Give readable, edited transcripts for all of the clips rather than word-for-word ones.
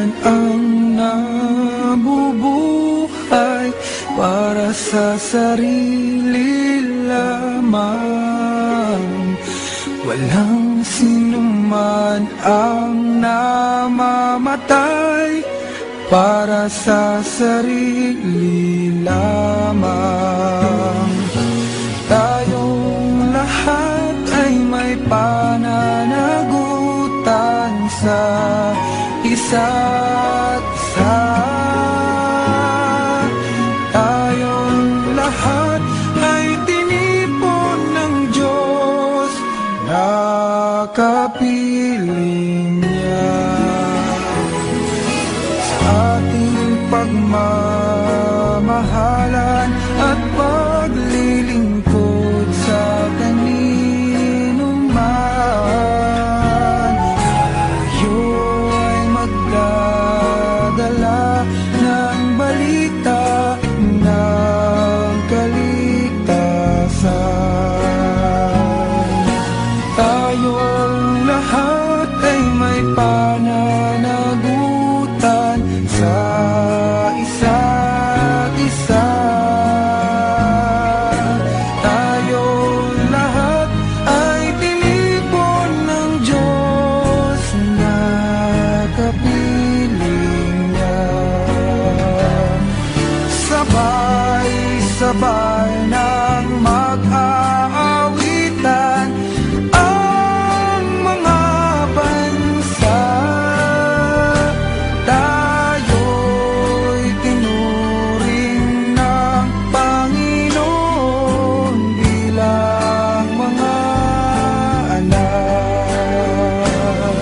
man ang nabubuhay para sa sarili lamang. Walang sinuman ang namamatay para sa sarili lamang. Tayong lahat ay may pananagutan sa isa't isa. Tayong lahat ay tinipon ng Diyos na kapiling niya. Sa ating pagmamahalan at paglilingkod sa kanino man, tayo ay magdadala ng balita ng kaligtasan. Tayong lahat ay may pananagutan sa isa't isa. Tayong lahat ay tinipon ng Diyos na kapiling niya. Sabay-sabay nang mag-aawitan ang mga bansa. Tayo'y tinuring ng Panginoon bilang mga anak.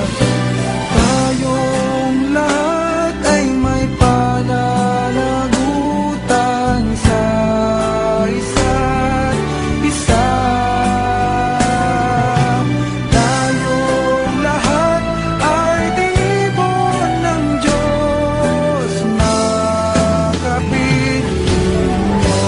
Tayong lahat ay may pananagutan sa isa't isa. Tayong lahat ay tinipon ng Diyos na kapiling niya.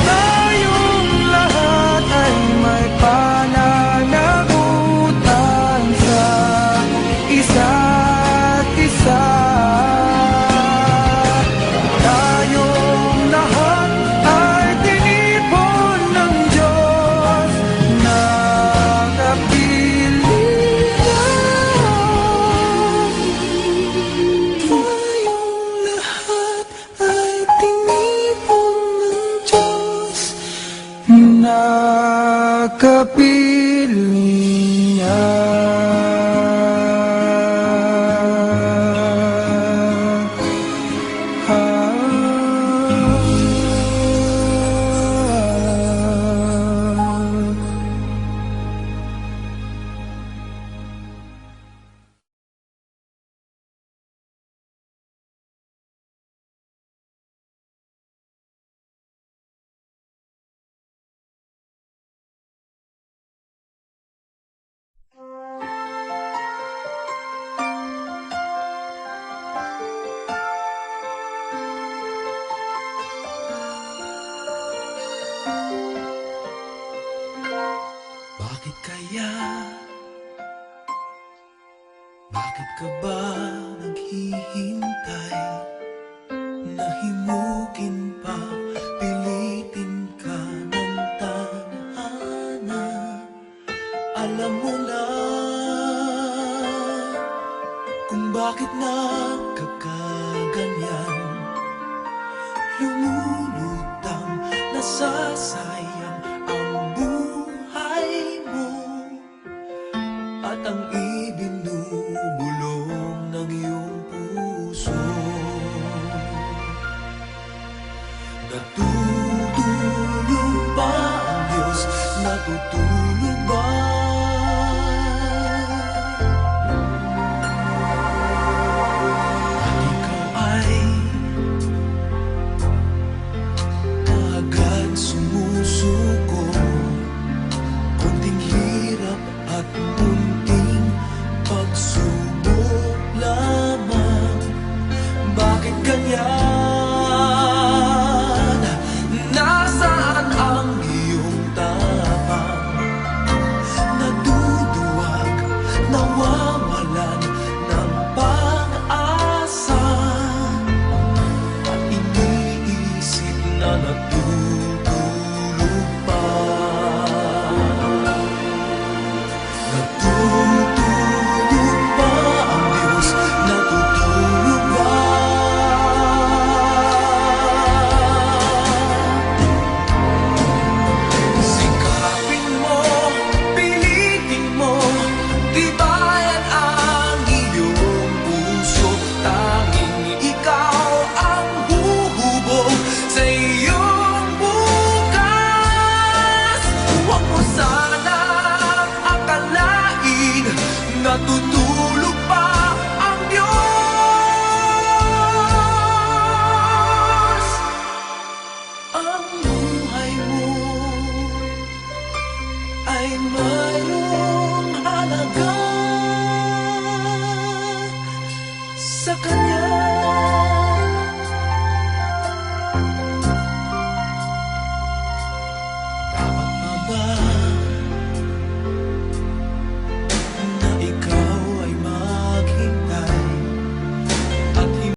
Tayong lahat ay may pananagutan sa isa't isa. Tayong lahat ay tinipon ng Diyos na kapiling niya. Tayong lahat ay tinipon ng Diyos na kapiling niya. Bakit kaya? Bakit ka ba naghihintay? Nahimukin pa, pilitin ka ng tadhana. Alam mo na kung bakit nagkakaganyan. Lumulutang, nasasayang ang buhay mo at ang ibinubulong ng iyong puso. Natutulog ba ang Diyos? Natutulog ba? At ikaw ay kaagad sumusuko manatili